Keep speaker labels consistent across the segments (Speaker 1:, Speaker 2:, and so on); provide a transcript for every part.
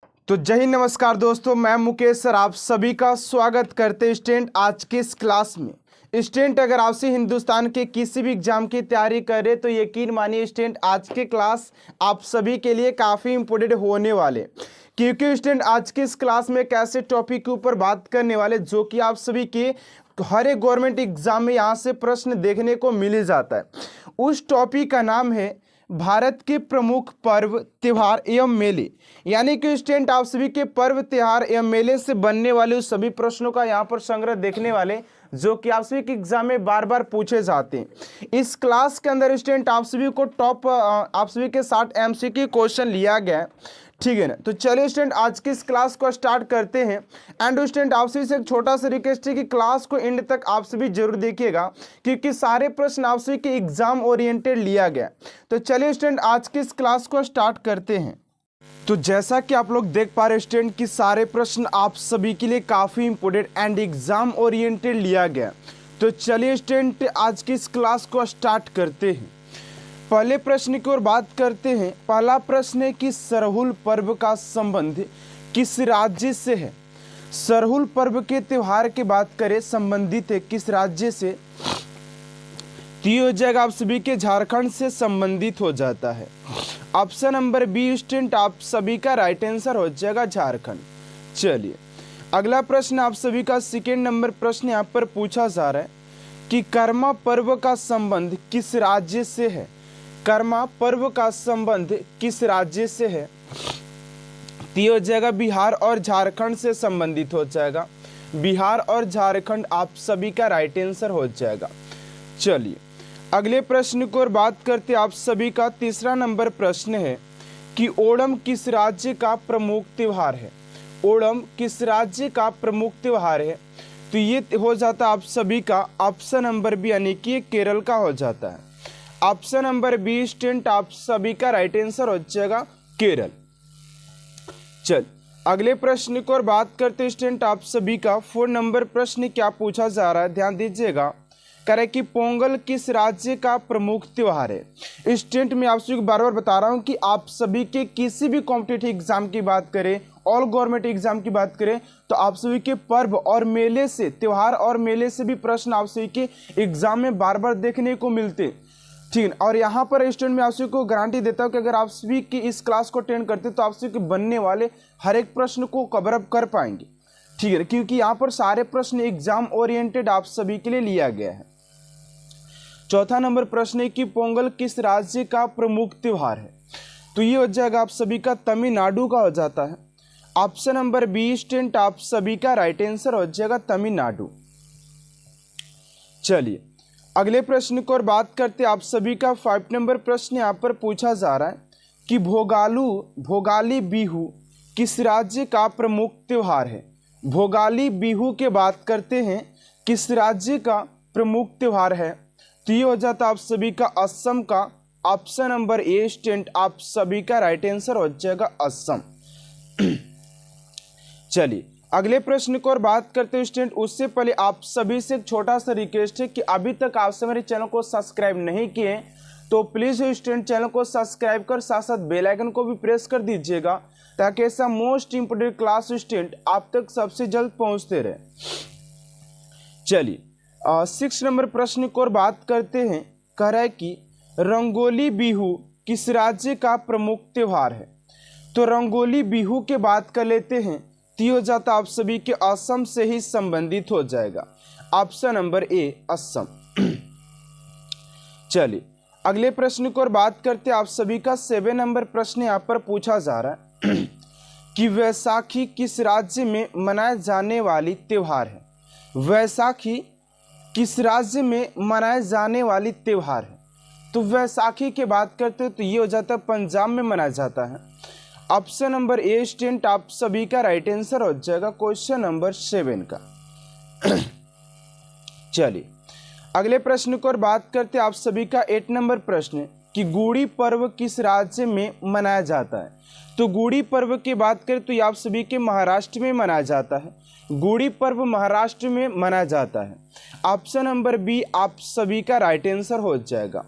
Speaker 1: तो जय हिंद, नमस्कार दोस्तों, मैं मुकेश सर आप सभी का स्वागत करते हैं स्टूडेंट आज के इस क्लास में। स्टूडेंट अगर आपसे हिंदुस्तान के किसी भी एग्जाम की तैयारी कर रहे तो यकीन मानिए स्टूडेंट आज के क्लास आप सभी के लिए काफ़ी इंपॉर्टेंट होने वाले, क्योंकि स्टूडेंट आज के इस क्लास में एक ऐसे टॉपिक के ऊपर बात करने वाले जो कि आप सभी के हर एक गवर्नमेंट एग्जाम में यहाँ से प्रश्न देखने को मिल ही जाता है। उस टॉपिक का नाम है भारत के प्रमुख पर्व त्योहार एवं मेले, यानी कि स्टूडेंट आप सभी के पर्व त्योहार एवं मेले से बनने वाले उस सभी प्रश्नों का यहाँ पर संग्रह देखने वाले जो कि आप सभी के एग्जाम में बार बार पूछे जाते हैं। इस क्लास के अंदर स्टूडेंट आप सभी को टॉप आप सभी के 60 MCQ क्वेश्चन लिया गया है, ठीक है ना। तो चलिए स्टूडेंट आज की इस क्लास को स्टार्ट करते हैं। एंड स्टूडेंट आप सभी से एक छोटा सा रिक्वेस्ट है कि क्लास को एंड तक आप सभी जरूर देखिएगा, क्योंकि सारे प्रश्न आप सभी के एग्जाम ओरिएंटेड लिया गया। तो चलिए स्टूडेंट आज की इस क्लास को स्टार्ट करते हैं। तो जैसा कि आप लोग देख पा रहे स्टूडेंट कि सारे प्रश्न आप सभी के लिए काफ़ी इंपॉर्टेंट एंड एग्जाम ओरिएंटेड लिया गया। तो चलिए स्टूडेंट आज की इस क्लास को स्टार्ट करते हैं। पहले प्रश्न की ओर बात करते हैं। पहला प्रश्न है कि सरहुल पर्व का संबंध किस राज्य से है। सरहुल पर्व के त्योहार की बात करें संबंधित है किस राज्य से, तो ये हो जाएगा आप सभी के झारखंड से संबंधित हो जाता है। ऑप्शन नंबर बी स्टूडेंट आप सभी का राइट आंसर हो जाएगा झारखंड। चलिए अगला प्रश्न आप सभी का सेकेंड नंबर प्रश्न यहाँ पर पूछा जा रहा है कि कर्मा पर्व का संबंध किस राज्य से है। कर्मा पर्व का संबंध किस राज्य से है, तो ये हो जाएगा बिहार और झारखंड से संबंधित हो जाएगा। बिहार और झारखंड आप सभी का राइट आंसर हो जाएगा। चलिए अगले प्रश्न की ओर बात करते आप सभी का तीसरा नंबर प्रश्न है कि ओणम किस राज्य का प्रमुख त्योहार है। ओणम किस राज्य का प्रमुख त्योहार है, तो ये हो जाता आप सभी का ऑप्शन नंबर बी, यानी कि केरल का हो जाता है। ऑप्शन नंबर बी स्टूडेंट आप सभी का राइट आंसर हो जाएगा केरल। चल अगले प्रश्न की ओर बात करते स्टूडेंट आप सभी का 4 नंबर प्रश्न क्या पूछा जा रहा है, ध्यान दीजिएगा। करे कि पोंगल किस राज्य का प्रमुख त्योहार है। स्टूडेंट मैं आप सभी को बार बार बता रहा हूं कि आप सभी के किसी भी कॉम्पिटिटिव एग्जाम की बात करें, ऑल गवर्नमेंट एग्जाम की बात करें, तो आप सभी के पर्व और मेले से, त्योहार और मेले से भी प्रश्न आप सभी के एग्जाम में बार बार देखने को मिलते, ठीक है। और यहाँ पर स्टूडेंट मैं आप सभी को गारंटी देता हूँ कि अगर आप सभी की इस क्लास को अटेंड करते तो आप सभी के बनने वाले हर एक प्रश्न को कवर अप कर पाएंगे, ठीक है, क्योंकि यहाँ पर सारे प्रश्न एग्जाम ओरिएंटेड आप सभी के लिए लिया गया है। चौथा नंबर प्रश्न है कि पोंगल किस राज्य का प्रमुख त्योहार है, तो ये हो जाएगा आप सभी का तमिलनाडु का हो जाता है। ऑप्शन नंबर बी स्टूडेंट आप सभी का राइट आंसर हो जाएगा तमिलनाडु। चलिए अगले प्रश्न को और बात करते आप सभी का 5 नंबर प्रश्न यहाँ पर पूछा जा रहा है कि भोगाली बिहू किस राज्य का प्रमुख त्योहार है। भोगाली बिहू के बात करते हैं किस राज्य का प्रमुख त्योहार है, तो ये हो जाता आप सभी का असम का। ऑप्शन नंबर ए स्टूडेंट आप सभी का राइट आंसर हो जाएगा असम। चलिए अगले प्रश्न को और बात करते हैं स्टूडेंट। उससे पहले आप सभी से एक छोटा सा रिक्वेस्ट है कि अभी तक आपसे मेरे चैनल को सब्सक्राइब नहीं किए तो प्लीज़ स्टूडेंट चैनल को सब्सक्राइब कर साथ साथ बेल आइकन को भी प्रेस कर दीजिएगा, ताकि ऐसा मोस्ट इंपोर्टेंट क्लास स्टूडेंट आप तक सबसे जल्द पहुंचते रहे। चलिए 6 नंबर प्रश्न को और बात करते हैं। कह रहा है कि रंगोली बिहू किस राज्य का प्रमुख त्योहार है, तो रंगोली बिहू के बात कर लेते हैं, तो हो जाता आप सभी के असम से ही संबंधित हो जाएगा। Option number A Assam. चलिए अगले प्रश्न को और बात करते आप सभी का 7 नंबर प्रश्न यहाँ पर पूछा जा रहा है कि वैसाखी किस राज्य में मनाए जाने वाली त्योहार है। वैसाखी किस राज्य में मनाए जाने वाली त्योहार है, तो वैसाखी के बात करते तो ये हो जाता है पंजाब में मनाया जाता है। ऑप्शन नंबर ए स्टूडेंट आप सभी का राइट आंसर हो जाएगा क्वेश्चन नंबर 7 का। चलिए अगले प्रश्न को और बात करते आप सभी का 8 नंबर प्रश्न कि गुड़ी पर्व किस राज्य में मनाया जाता है। तो गुड़ी पर्व की बात करें तो ये आप सभी के महाराष्ट्र में मनाया जाता है। गुड़ी पर्व महाराष्ट्र में मनाया जाता है। ऑप्शन नंबर बी आप सभी का राइट आंसर हो जाएगा।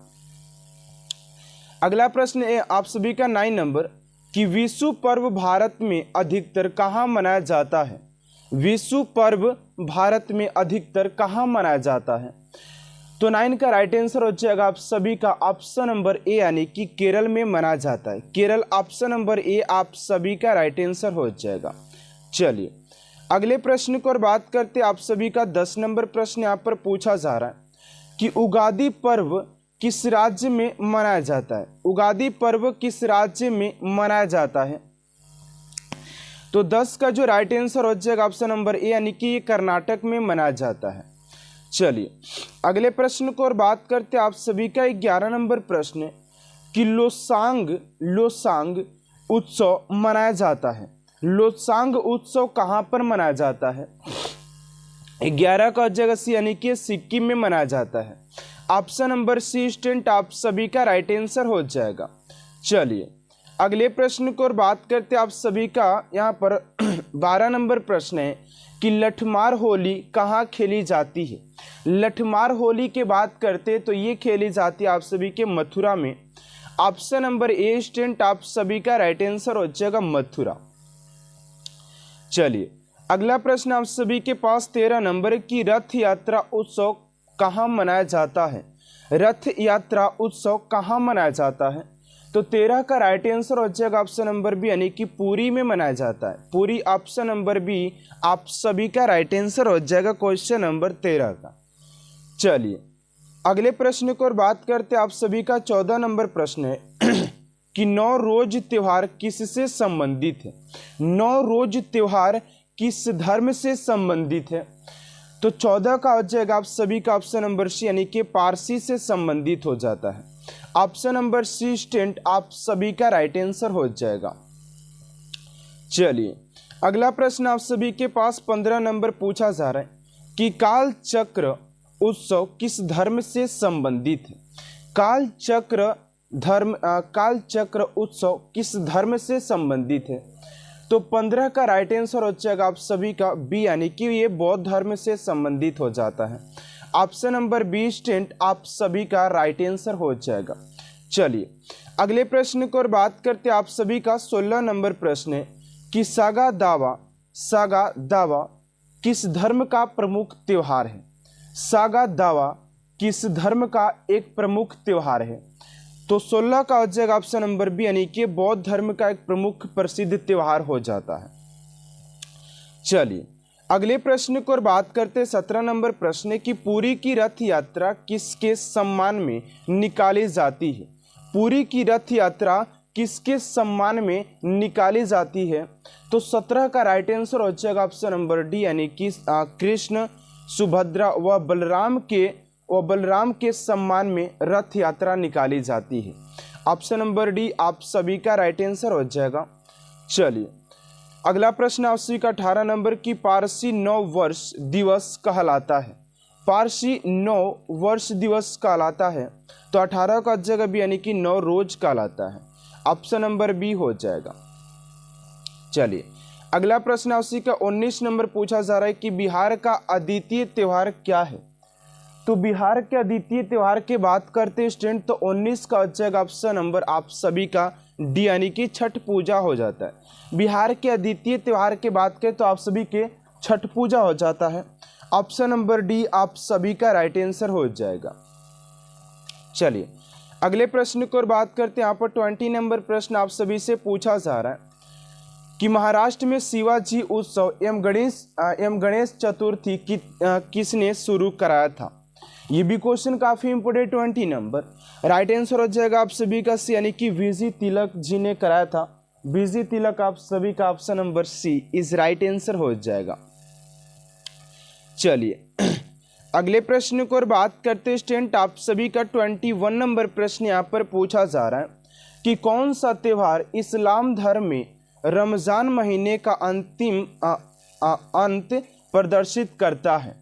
Speaker 1: अगला प्रश्न है आप सभी का 9 नंबर कि विषु पर्व भारत में अधिकतर कहाँ मनाया जाता है? विषु पर्व भारत में अधिकतर कहाँ मनाया जाता है? तो 9 का राइट आंसर हो जाएगा आप सभी का ऑप्शन नंबर ए, यानी कि केरल में मनाया जाता है। केरल ऑप्शन नंबर ए आप सभी का राइट आंसर हो जाएगा। चलिए अगले प्रश्न को और बात करते हैं। आप सभी का 10 नंबर प्रश्न यहाँ पर पूछा जा रहा है कि उगादी पर्व किस राज्य में मनाया जाता है? उगादी पर्व किस राज्य में मनाया जाता है? तो 10 का जो राइट आंसर हो जाएगा ऑप्शन नंबर ए, यानी कि ये कर्नाटक में मनाया जाता है। चलिए अगले प्रश्न को और बात करते हैं। आप सभी का 11 नंबर प्रश्न है कि लोसांग उत्सव मनाया जाता है। लोसांग उत्सव कहाँ पर मनाया जाता है? 11 का जगह सी, यानी कि सिक्किम में मनाया जाता है। ऑप्शन नंबर सी स्टूडेंट आप सभी का राइट आंसर हो जाएगा। चलिए अगले प्रश्न को और बात करते हैं। आप सभी का यहाँ पर 12 नंबर प्रश्न है कि लठमार होली कहाँ खेली जाती है? लठमार होली की बात करते तो ये खेली जाती है आप सभी के मथुरा में। ऑप्शन नंबर ए स्टूडेंट आप सभी का राइट आंसर हो जाएगा मथुरा। चलिए अगला प्रश्न आप सभी के पास 13 नंबर की रथ यात्रा उत्सव कहाँ मनाया जाता है? रथ यात्रा उत्सव कहाँ मनाया जाता है? तो 13 का राइट आंसर हो जाएगा ऑप्शन नंबर बी, यानी कि पुरी में मनाया जाता है। पुरी ऑप्शन नंबर बी आप सभी का राइट आंसर हो जाएगा क्वेश्चन नंबर 13 का। चलिए अगले प्रश्न को और बात करते हैं। आप सभी का 14 नंबर प्रश्न है कि नौरोज त्योहार किससे संबंधित है? नौरोज त्योहार किस धर्म से संबंधित है? तो 14 का हो जाएगा आप सभी का ऑप्शन नंबर सी, यानी कि पारसी से संबंधित हो जाता है। ऑप्शन नंबर सी स्टूडेंट आप सभी का राइट आंसर हो जाएगा। चलिए अगला प्रश्न आप सभी के पास 15 नंबर पूछा जा रहा है कि काल चक्र उत्सव किस धर्म से संबंधित है? काल चक्र उत्सव किस धर्म से संबंधित है? तो 15 का राइट आंसर हो जाएगा आप सभी का बी, यानी कि ये बौद्ध धर्म से संबंधित हो जाता है। ऑप्शन नंबर बी स्टूडेंट आप सभी का राइट आंसर हो जाएगा। चलिए अगले प्रश्न को और बात करते हैं। आप सभी का 16 नंबर प्रश्न है कि सागा दावा किस धर्म का प्रमुख त्योहार है? सागा दावा किस धर्म का एक प्रमुख त्योहार है? तो 16 का हो जाएगा ऑप्शन नंबर बी, यानी कि बौद्ध धर्म का एक प्रमुख प्रसिद्ध त्योहार हो जाता है। चलिए अगले प्रश्न को और बात करते हैं। 17 नंबर प्रश्न है कि पुरी की रथ यात्रा किसके सम्मान में निकाली जाती है? पुरी की रथ यात्रा किसके सम्मान में निकाली जाती है? तो 17 का राइट आंसर हो जाएगा ऑप्शन नंबर डी, यानी कि कृष्ण, सुभद्रा व बलराम के सम्मान में रथ यात्रा निकाली जाती है। ऑप्शन नंबर डी आप सभी का राइट आंसर हो जाएगा। चलिए अगला प्रश्न आप सभी का 18 नंबर की पारसी नव वर्ष दिवस कहलाता है। पारसी नव वर्ष दिवस कहलाता है। तो 18 का जगह भी, यानी कि 9 रोज कहलाता है। ऑप्शन नंबर बी हो जाएगा। चलिए अगला प्रश्न आप सभी का 19 नंबर पूछा जा रहा है कि बिहार का अद्वितीय त्योहार क्या है? तो बिहार के अद्वितीय त्योहार की बात करते हैं स्टूडेंट, तो 19 का हो जाएगा ऑप्शन नंबर आप सभी का डी, यानी कि छठ पूजा हो जाता है। बिहार के अद्वितीय त्योहार की बात करें तो आप सभी के छठ पूजा हो जाता है। ऑप्शन नंबर डी आप सभी का राइट आंसर हो जाएगा। चलिए अगले प्रश्न को और बात करते हैं। यहाँ पर 20 नंबर प्रश्न आप सभी से पूछा जा रहा है कि महाराष्ट्र में शिवाजी उत्सव एवं गणेश चतुर्थी किसने शुरू कराया था? ये भी क्वेश्चन काफी इंपोर्टेंट 20 नंबर। राइट आंसर हो जाएगा आप सभी का सी, यानी कि वीजी तिलक जी ने कराया था। वीजी तिलक आप सभी का option number C is right answer हो जाएगा। चलिए अगले प्रश्न को और बात करते स्टूडेंट, आप सभी का 21 नंबर प्रश्न यहाँ पर पूछा जा रहा है कि कौन सा त्योहार इस्लाम धर्म में रमजान महीने का अंतिम अंत प्रदर्शित करता है?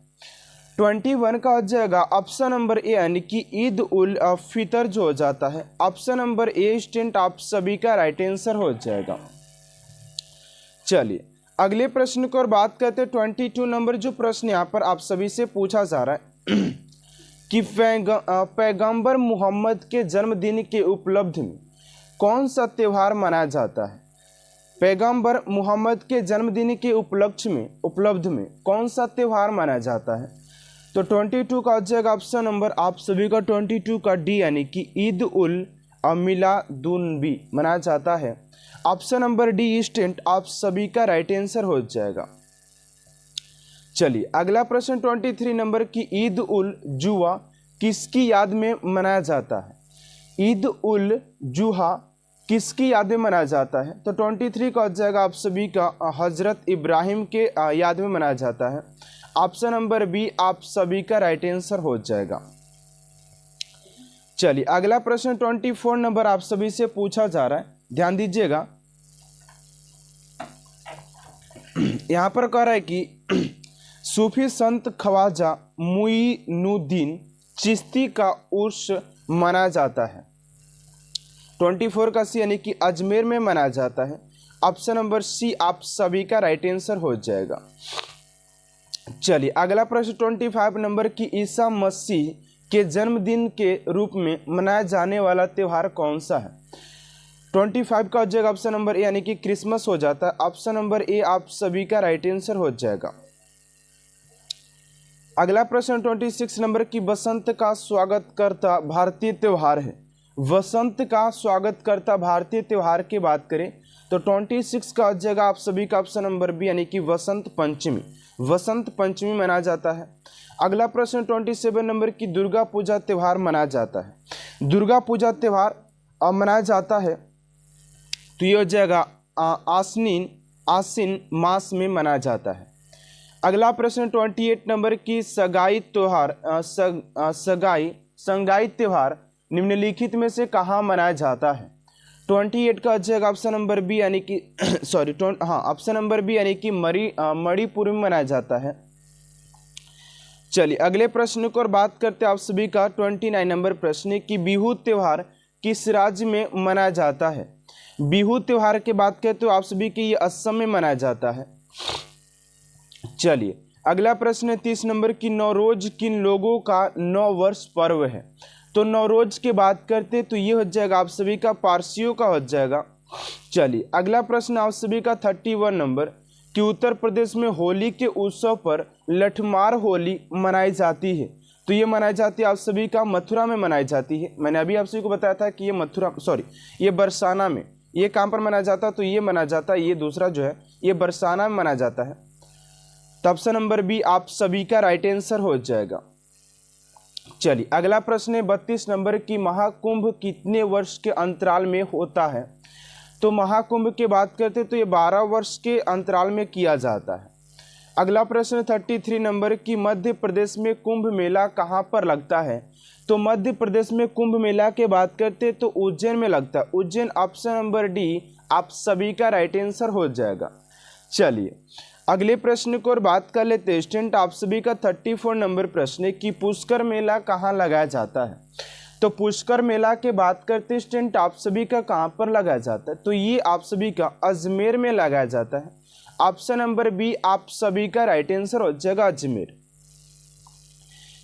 Speaker 1: 21 का हो जाएगा ऑप्शन नंबर ए, यानी कि ईद उल फितर जो हो जाता है। ऑप्शन नंबर ए स्टूडेंट आप सभी का राइट आंसर हो जाएगा। चलिए अगले प्रश्न को और बात करते हैं। 22 नंबर जो प्रश्न यहाँ पर आप सभी से पूछा जा रहा है कि पैगंबर मोहम्मद के जन्मदिन के उपलब्ध में कौन सा त्योहार मनाया जाता है? पैगंबर मोहम्मद के जन्मदिन के उपलब्ध में कौन सा त्यौहार मनाया जाता है? तो 22 का हो जाएगा ऑप्शन नंबर आप सभी का 22 का डी यानी कि ईद उल मिलादुन्नबी मनाया जाता है। ऑप्शन नंबर डी स्टूडेंट आप सभी का राइट आंसर हो जाएगा। चलिए अगला प्रश्न 23 नंबर की ईद उल जुहा किसकी याद में मनाया जाता है? ईद उल जुहा किसकी याद में मनाया जाता है? तो 23 का हो जाएगा आप सभी का हजरत इब्राहिम के याद में मनाया जाता है। ऑप्शन नंबर बी आप सभी का राइट आंसर हो जाएगा। चलिए अगला प्रश्न 24 नंबर आप सभी से पूछा जा रहा है, ध्यान दीजिएगा। यहां पर कह रहा है कि सूफी संत ख्वाजा मुईनुद्दीन चिश्ती का उर्स मनाया जाता है। 24 का सी यानी कि अजमेर में मनाया जाता है। ऑप्शन नंबर सी आप सभी का राइट आंसर हो जाएगा। चलिए अगला प्रश्न 25 नंबर की ईसा मसीह के जन्मदिन के रूप में मनाया जाने वाला त्यौहार कौन सा है? 25 का हो जाएगा ऑप्शन नंबर ए यानी कि क्रिसमस हो जाता है। ऑप्शन नंबर ए आप सभी का राइट आंसर हो जाएगा। अगला प्रश्न 26 नंबर की वसंत का स्वागत करता भारतीय त्यौहार है। वसंत का स्वागत करता भारतीय त्यौहार की बात करें तो 26 का हो जाएगा आप सभी का ऑप्शन नंबर बी यानी कि वसंत पंचमी। वसंत पंचमी मनाया जाता है। अगला प्रश्न 27 नंबर की दुर्गा पूजा त्यौहार मनाया जाता है। दुर्गा पूजा त्यौहार मनाया जाता है तो ये हो जाएगा आसिन मास में मनाया जाता है। अगला प्रश्न 28 नंबर की संगाई त्यौहार निम्नलिखित में से कहाँ मनाया जाता है? 28 का हो जाएगा ऑप्शन नंबर बी यानी कि ऑप्शन नंबर बी यानी कि मणिपुर में मनाया जाता है। चलिए अगले प्रश्न को और बात करते हैं आप सभी का 29 नंबर प्रश्न की बिहू त्यौहार किस राज्य में मनाया जाता है? बिहू त्यौहार की बात करें तो आप सभी की ये असम में मनाया जाता है। चलिए अगला प्रश्न 30 नंबर की नवरोज किन लोगों का 9 वर्ष पर्व है? तो नवरोज की बात करते तो ये हो जाएगा आप सभी का पारसियों का हो जाएगा। चलिए अगला प्रश्न आप सभी का 31 नंबर कि उत्तर प्रदेश में होली के उत्सव पर लठमार होली मनाई जाती है तो ये मनाई जाती है आप सभी का मथुरा में मनाई जाती है। मैंने अभी आप सभी को बताया था कि ये बरसाना में, ये कहाँ पर मनाया जाता है? तो ये मनाया जाता है, ये दूसरा जो है ये बरसाना में मनाया जाता है। तो ऑप्शन नंबर बी आप सभी का राइट आंसर हो जाएगा। चलिए अगला प्रश्न है 32 नंबर की महाकुंभ कितने वर्ष के अंतराल में होता है? तो महाकुंभ की बात करते तो ये 12 वर्ष के अंतराल में किया जाता है। अगला प्रश्न 33 नंबर की मध्य प्रदेश में कुंभ मेला कहाँ पर लगता है? तो मध्य प्रदेश में कुंभ मेला की बात करते तो उज्जैन में लगता है। उज्जैन ऑप्शन नंबर डी आप सभी का राइट आंसर हो जाएगा। चलिए अगले प्रश्न को और बात कर लेते हैं स्टूडेंट आप सभी का 34 नंबर प्रश्न कि पुष्कर मेला कहाँ लगाया जाता है? तो पुष्कर मेला के बात करते स्टूडेंट आप सभी का कहाँ पर लगाया जाता है? तो ये आप सभी का अजमेर में लगाया जाता है। ऑप्शन नंबर बी आप सभी का राइट आंसर हो जाएगा अजमेर।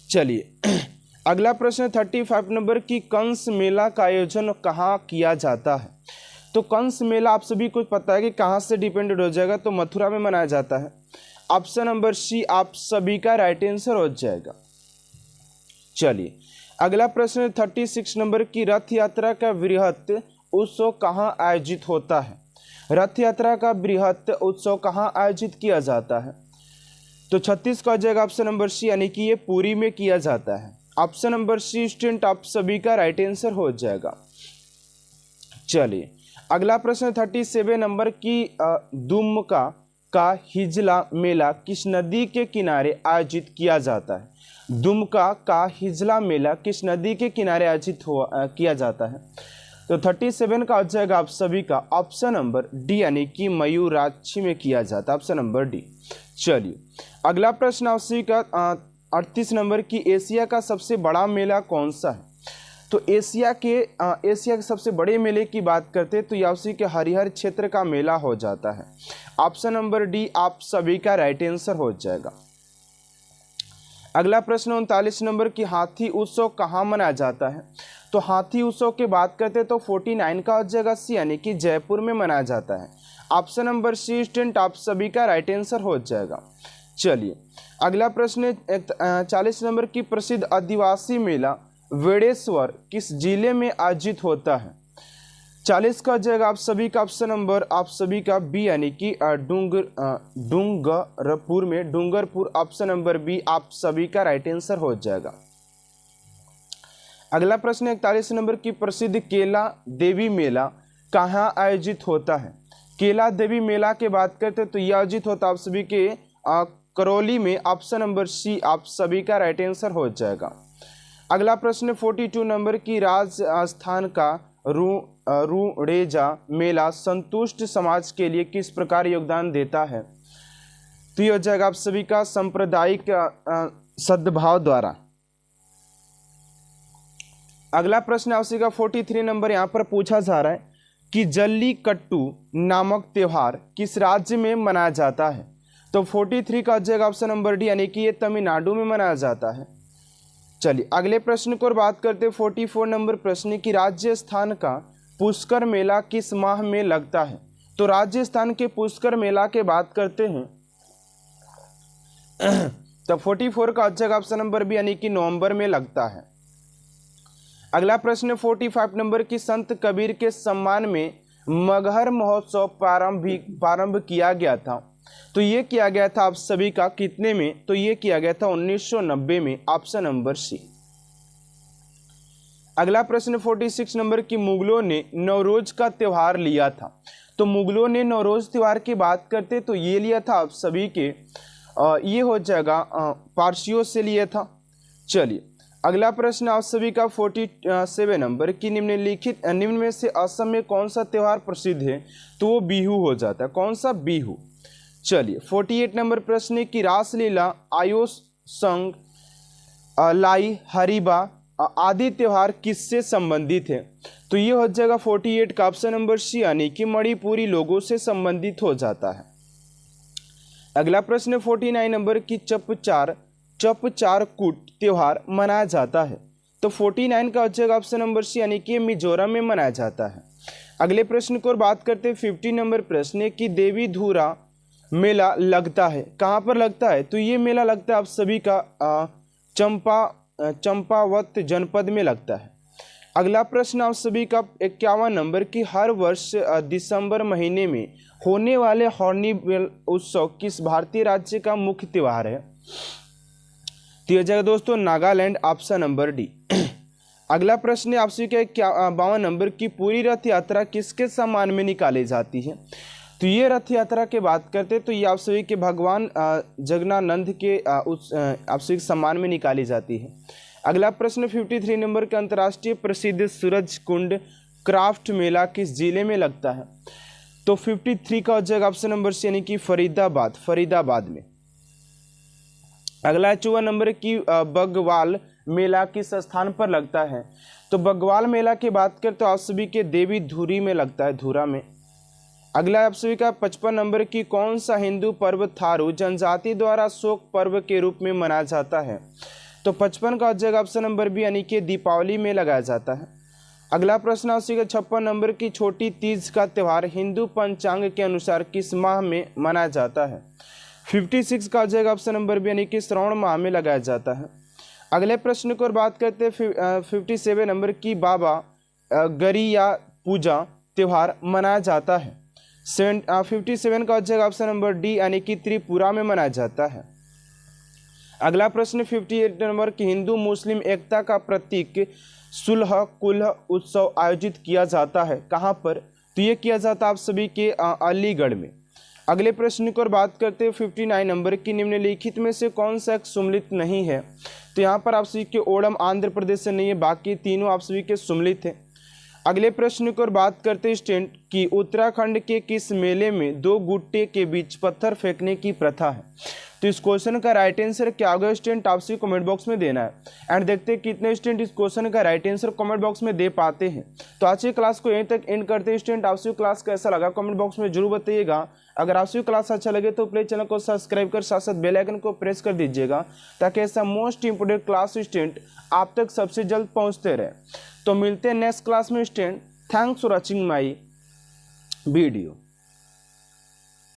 Speaker 1: चलिए अगला प्रश्न 35 नंबर की कंस मेला का आयोजन कहाँ किया जाता है? तो कंस मेला आप सभी को पता है कि कहाँ से डिपेंडेड हो जाएगा, तो मथुरा में मनाया जाता है। ऑप्शन नंबर सी आप सभी का राइट आंसर हो जाएगा। चलिए अगला प्रश्न 36 नंबर की रथ यात्रा का वृहत उत्सव कहाँ आयोजित होता है? रथ यात्रा का बृहत उत्सव कहाँ आयोजित किया जाता है? तो 36 का हो जाएगा ऑप्शन नंबर सी यानी कि ये पुरी में किया जाता है। ऑप्शन नंबर सी स्टूडेंट आप सभी का राइट आंसर हो जाएगा। चलिए अगला प्रश्न 37 नंबर की दुमका का हिजला मेला किस नदी के किनारे आयोजित किया जाता है? दुमका का हिजला मेला किस नदी के किनारे आयोजित किया जाता है? तो 37 का हो जाएगा आप सभी का ऑप्शन नंबर डी यानी कि मयूराक्षी में किया जाता है। Option number D. चलिए अगला प्रश्न आप सभी का 38 नंबर की एशिया का सबसे बड़ा मेला कौन सा है? तो एशिया के सबसे बड़े मेले की बात करते हैं तो यावसी के हरिहर क्षेत्र का मेला हो जाता है। ऑप्शन नंबर डी आप सभी का राइट आंसर हो जाएगा। अगला प्रश्न 39 नंबर की हाथी उत्सव कहाँ मनाया जाता है? तो हाथी उत्सव की बात करते तो 49 का हो जाएगा सी, यानी कि जयपुर में मनाया जाता है। ऑप्शन नंबर सी स्टूडेंट आप सभी का राइट आंसर हो जाएगा। चलिए अगला प्रश्न 40 नंबर की प्रसिद्ध आदिवासी मेला वेड़ेश्वर किस जिले में आयोजित होता है? 40 का हो जाएगा आप सभी का ऑप्शन नंबर आप सभी का बी, यानी कि डूंगरपुर में, डूंगरपुर ऑप्शन नंबर बी आप सभी का राइट आंसर हो जाएगा। अगला प्रश्न 41 नंबर की प्रसिद्ध केला देवी मेला कहाँ आयोजित होता है? केला देवी मेला के बात करते तो यह आयोजित होता है आप सभी के करौली में, ऑप्शन नंबर सी आप सभी का राइट आंसर हो जाएगा। अगला प्रश्न 42 नंबर की राजस्थान का रूणेजा मेला संतुष्ट समाज के लिए किस प्रकार योगदान देता है? तो यह हो जाएगा आप सभी का सांप्रदायिक सद्भाव द्वारा। अगला प्रश्न आपसे का 43 नंबर यहाँ पर पूछा जा रहा है कि जल्लीकट्टू नामक त्यौहार किस राज्य में मनाया जाता है? तो 43 का हो जाएगा ऑप्शन नंबर डी, यानी कि ये तमिलनाडु में मनाया जाता है। चलिए अगले प्रश्न को बात करते हैं 44 नंबर प्रश्न की राजस्थान का पुष्कर मेला किस माह में लगता है? तो राजस्थान के पुष्कर मेला के बात करते हैं तो 44 का हो जाएगा ऑप्शन नंबर बी, यानी कि नवंबर में लगता है। अगला प्रश्न 45 नंबर की संत कबीर के सम्मान में मगहर महोत्सव प्रारंभ किया गया था। तो ये किया गया था आप सभी का कितने में? तो ये किया गया था 1990 में, ऑप्शन नंबर सी। अगला प्रश्न 46 नंबर की मुगलों ने नवरोज का त्यौहार लिया था। तो मुगलों ने नवरोज त्यौहार की बात करते तो ये लिया था आप सभी के ये हो जाएगा पारसियों से लिया था। चलिए अगला प्रश्न आप सभी का 47 नंबर की निम्न में से असम में कौन सा त्यौहार प्रसिद्ध है? तो वो बिहू हो जाता है। कौन सा? बिहू। चलिए 48 नंबर प्रश्न की रासलीला आयोस संग लाई हरिबा आदि त्यौहार किससे संबंधित है? तो ये हो जाएगा 48 का ऑप्शन नंबर सी, यानी कि मणिपुरी लोगों से संबंधित हो जाता है। अगला प्रश्न 49 नंबर की चपचार कूट त्यौहार मनाया जाता है। तो 49 का हो जाएगा ऑप्शन नंबर सी, यानी कि मिजोरम में मनाया जाता है। अगले प्रश्न को बात करते हैं 50 नंबर प्रश्न की देवी धुरा मेला लगता है कहाँ पर लगता है? तो ये मेला लगता है आप सभी का चंपावत जनपद में लगता है। अगला प्रश्न आप सभी का 51 नंबर की हर वर्ष दिसंबर महीने में होने वाले हॉर्नबिल उत्सव किस भारतीय राज्य का मुख्य त्यौहार है? तो यह जाएगा दोस्तों नागालैंड, ऑप्शन नंबर डी। अगला प्रश्न आप सभी का 52 नंबर की पूरी रथ यात्रा किसके सम्मान में निकाली जाती है? तो ये रथ यात्रा के बात करते तो ये आप सभी के भगवान जगन्नाथ के आप सभी के सम्मान में निकाली जाती है। अगला प्रश्न 53 नंबर का अंतर्राष्ट्रीय प्रसिद्ध सूरज कुंड क्राफ्ट मेला किस जिले में लगता है? तो 53 का हो जाएगा ऑप्शन नंबर सी, यानी कि फरीदाबाद में। अगला 54 नंबर की बग्वाल मेला किस स्थान पर लगता है? तो बग्वाल मेला की बात करते तो आप सभी के देवी धुरी में लगता है, धुरा में। अगला आप सभी का 55 नंबर की कौन सा हिंदू पर्व थारू जनजाति द्वारा शोक पर्व के रूप में मनाया जाता है? तो 55 का हो जाएगा ऑप्शन नंबर बी, यानी कि दीपावली में लगाया जाता है। अगला प्रश्न आप सभी का 56 नंबर की छोटी तीज का त्यौहार हिंदू पंचांग के अनुसार किस माह में मनाया जाता है? 56 का हो जाएगा ऑप्शन नंबर बी, यानी कि श्रावण माह में लगाया जाता है। अगले प्रश्न को बात करते हैं 57 नंबर की बाबा गरिया पूजा त्यौहार मनाया जाता है। 57 का हो जाएगा ऑप्शन नंबर डी, यानी कि त्रिपुरा में मनाया जाता है। अगला प्रश्न 58 नंबर की हिंदू मुस्लिम एकता का प्रतीक सुलह कुल्ह उत्सव आयोजित किया जाता है कहाँ पर? तो ये किया जाता है आप सभी के अलीगढ़ में। अगले प्रश्न को बात करते हैं 59 नंबर की निम्नलिखित में से कौन सा एक सुमलित नहीं है? तो यहाँ पर आप सभी के ओणम आंध्र प्रदेश से नहीं है, बाकी तीनों आप सभी के सुमलित हैं। अगले प्रश्न को बात करते हैं स्टूडेंट की उत्तराखंड के किस मेले में दो गुट्टे के बीच पत्थर फेंकने की प्रथा है? तो इस क्वेश्चन का राइट आंसर क्या होगा स्टूडेंट, आपसे कमेंट बॉक्स में देना है। एंड देखते हैं कितने स्टूडेंट इस क्वेश्चन का राइट आंसर कमेंट बॉक्स में दे पाते हैं। तो आज की क्लास को यहीं तक एंड करते हैं स्टूडेंट। आपसे क्लास कैसा लगा कमेंट बॉक्स में जरूर बताइएगा। अगर आपसे क्लास अच्छा लगे तो प्लीज चैनल को सब्सक्राइब कर साथ साथ बेल आइकन को प्रेस कर दीजिएगा, ताकि ऐसा मोस्ट इंपोर्टेंट क्लास स्टूडेंट आप तक सबसे जल्द पहुंचते रहे। तो मिलते हैं नेक्स्ट क्लास में student. Thanks for watching my video.